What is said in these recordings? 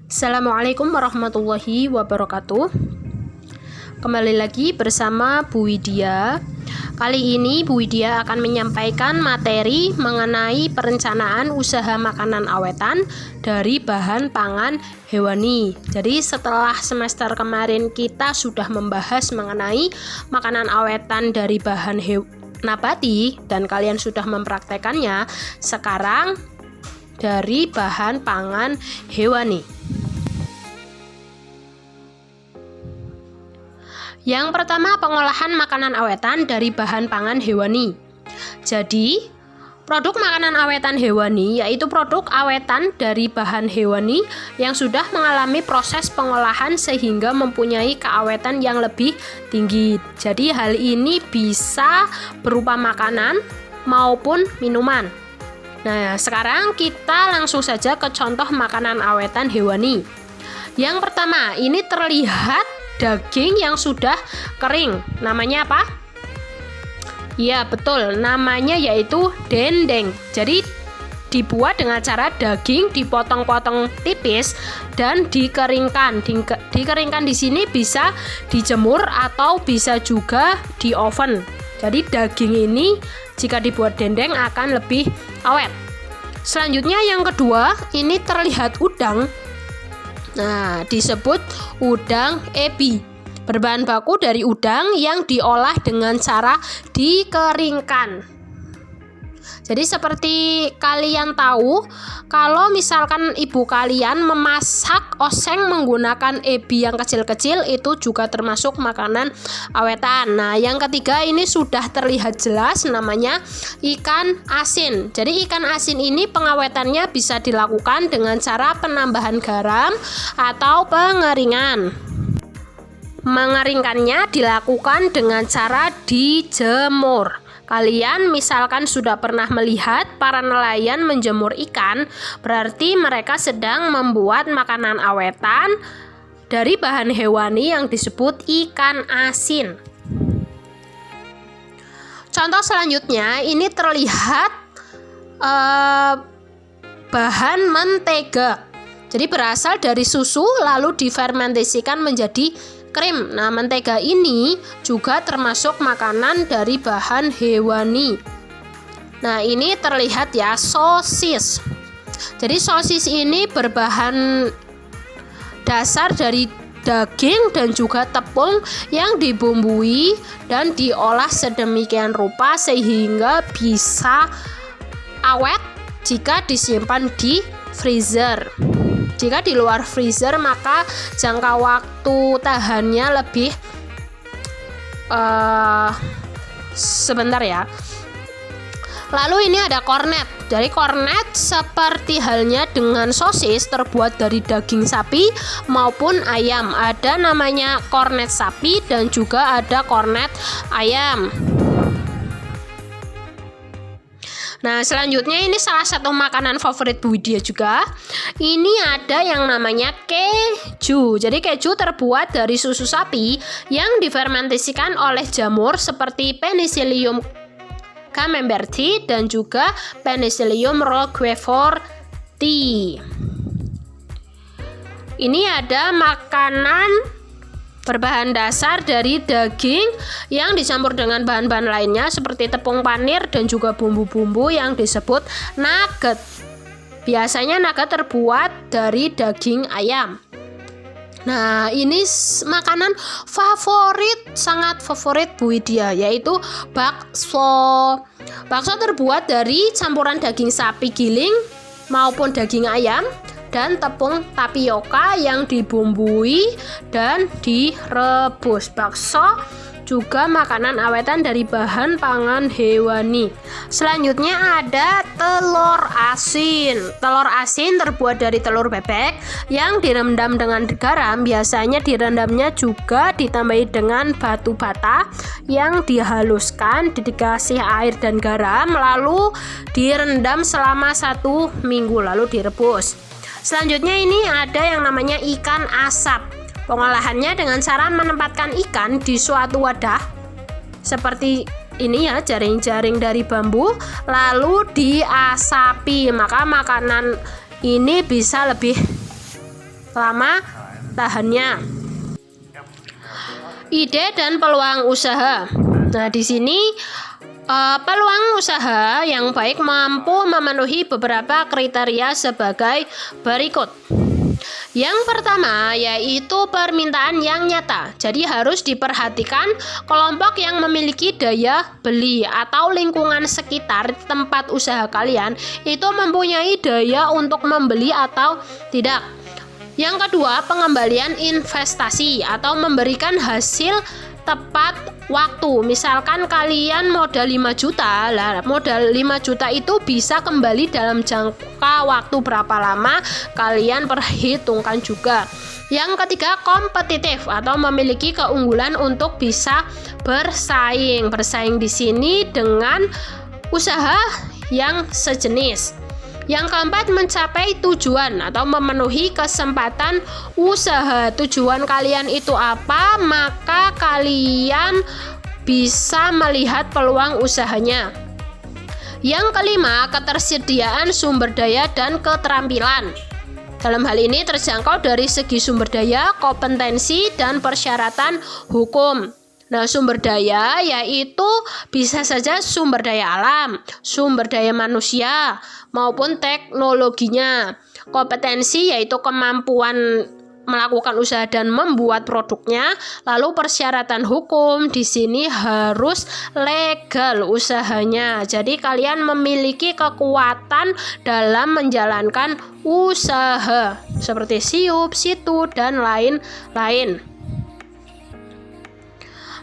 Assalamualaikum warahmatullahi wabarakatuh. Kembali lagi bersama Bu Widya. Kali ini Bu Widya akan menyampaikan materi mengenai perencanaan usaha makanan awetan dari bahan pangan hewani. Jadi setelah semester kemarin kita sudah membahas mengenai makanan awetan dari bahan nabati dan kalian sudah mempraktekannya. Sekarang dari bahan pangan hewani. Yang pertama, pengolahan makanan awetan dari bahan pangan hewani. Jadi, produk makanan awetan hewani yaitu produk awetan dari bahan hewani yang sudah mengalami proses pengolahan sehingga mempunyai keawetan yang lebih tinggi. Jadi, hal ini bisa berupa makanan maupun minuman. Nah, sekarang kita langsung saja ke contoh makanan awetan hewani. Yang pertama, ini terlihat daging yang sudah kering. Namanya apa? Ya, betul. Namanya yaitu dendeng. Jadi dibuat dengan cara daging dipotong-potong tipis dan dikeringkan. Dikeringkan di sini bisa dijemur atau bisa juga di oven. Jadi daging ini jika dibuat dendeng akan lebih awet. Selanjutnya yang kedua, ini terlihat udang. Nah, disebut udang ebi. Berbahan baku dari udang yang diolah dengan cara dikeringkan. Jadi seperti kalian tahu, kalau misalkan ibu kalian memasak oseng menggunakan ebi yang kecil-kecil, itu juga termasuk makanan awetan. Nah, yang ketiga ini sudah terlihat jelas, namanya ikan asin. Jadi ikan asin ini pengawetannya bisa dilakukan dengan cara penambahan garam atau pengeringan. Mengeringkannya dilakukan dengan cara dijemur. Kalian misalkan sudah pernah melihat para nelayan menjemur ikan, berarti mereka sedang membuat makanan awetan dari bahan hewani yang disebut ikan asin. Contoh selanjutnya, ini terlihat bahan mentega. Jadi berasal dari susu lalu difermentasikan menjadi krim. Nah, mentega ini juga termasuk makanan dari bahan hewani. Nah, ini terlihat ya, sosis. Jadi sosis ini berbahan dasar dari daging dan juga tepung yang dibumbui dan diolah sedemikian rupa sehingga bisa awet jika disimpan di freezer. Jika di luar freezer maka jangka waktu tahannya lebih sebentar ya. Lalu ini ada kornet. Dari kornet seperti halnya dengan sosis terbuat dari daging sapi maupun ayam. Ada namanya kornet sapi dan juga ada kornet ayam. Nah, selanjutnya ini salah satu makanan favorit Bu Widya juga. Ini ada yang namanya keju. Jadi keju terbuat dari susu sapi yang difermentasikan oleh jamur seperti Penicillium camemberti dan juga Penicillium roqueforti. Ini ada makanan berbahan dasar dari daging yang dicampur dengan bahan-bahan lainnya seperti tepung panir dan juga bumbu-bumbu yang disebut nugget. Biasanya nugget terbuat dari daging ayam. Nah, ini makanan favorit, sangat favorit Bu Widya, yaitu bakso. Bakso terbuat dari campuran daging sapi giling maupun daging ayam dan tepung tapioka yang dibumbui dan direbus. Bakso juga makanan awetan dari bahan pangan hewani. Selanjutnya ada telur asin. Telur asin terbuat dari telur bebek yang direndam dengan garam. Biasanya direndamnya juga ditambahi dengan batu bata yang dihaluskan, dikasih air dan garam, lalu direndam selama 1 minggu, lalu direbus. Selanjutnya ini ada yang namanya ikan asap. Pengolahannya dengan cara menempatkan ikan di suatu wadah seperti ini ya, jaring-jaring dari bambu, lalu diasapi. Maka makanan ini bisa lebih lama tahannya. Ide dan peluang usaha. Nah, di sini peluang usaha yang baik mampu memenuhi beberapa kriteria sebagai berikut. Yang pertama yaitu permintaan yang nyata. Jadi harus diperhatikan kelompok yang memiliki daya beli atau lingkungan sekitar tempat usaha kalian itu mempunyai daya untuk membeli atau tidak. Yang kedua, pengembalian investasi atau memberikan hasil tepat waktu. Misalkan kalian modal 5 juta, modal 5 juta itu bisa kembali dalam jangka waktu berapa lama, kalian perhitungkan juga. Yang ketiga, kompetitif atau memiliki keunggulan untuk bisa bersaing. Bersaing di sini dengan usaha yang sejenis. Yang keempat, mencapai tujuan atau memenuhi kesempatan usaha. Tujuan kalian itu apa? Maka kalian bisa melihat peluang usahanya. Yang kelima, ketersediaan sumber daya dan keterampilan. Dalam hal ini terjangkau dari segi sumber daya, kompetensi, dan persyaratan hukum. Nah, sumber daya yaitu bisa saja sumber daya alam, sumber daya manusia, maupun teknologinya. Kompetensi yaitu kemampuan melakukan usaha dan membuat produknya. Lalu persyaratan hukum di sini harus legal usahanya. Jadi kalian memiliki kekuatan dalam menjalankan usaha seperti SIUP, SITU, dan lain-lain.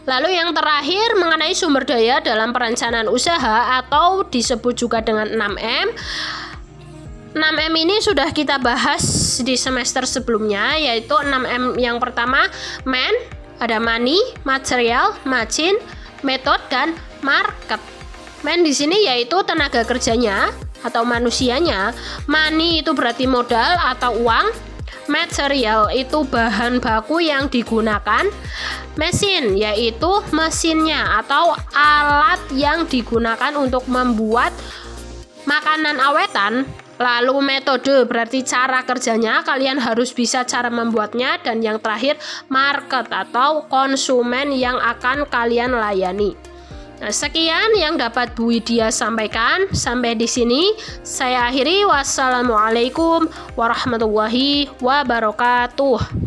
Lalu yang terakhir mengenai sumber daya dalam perencanaan usaha atau disebut juga dengan 6M. 6M ini sudah kita bahas di semester sebelumnya, yaitu 6M yang pertama ada money, material, margin, method, dan market. Di sini yaitu tenaga kerjanya atau manusianya. Money itu berarti modal atau uang. Material itu bahan baku yang digunakan. Mesin yaitu mesinnya atau alat yang digunakan untuk membuat makanan awetan. Lalu metode berarti cara kerjanya, kalian harus bisa cara membuatnya. Dan yang terakhir, market atau konsumen yang akan kalian layani. Nah, sekian yang dapat Bu Widya sampaikan. Sampai di sini saya akhiri. Wassalamualaikum warahmatullahi wabarakatuh.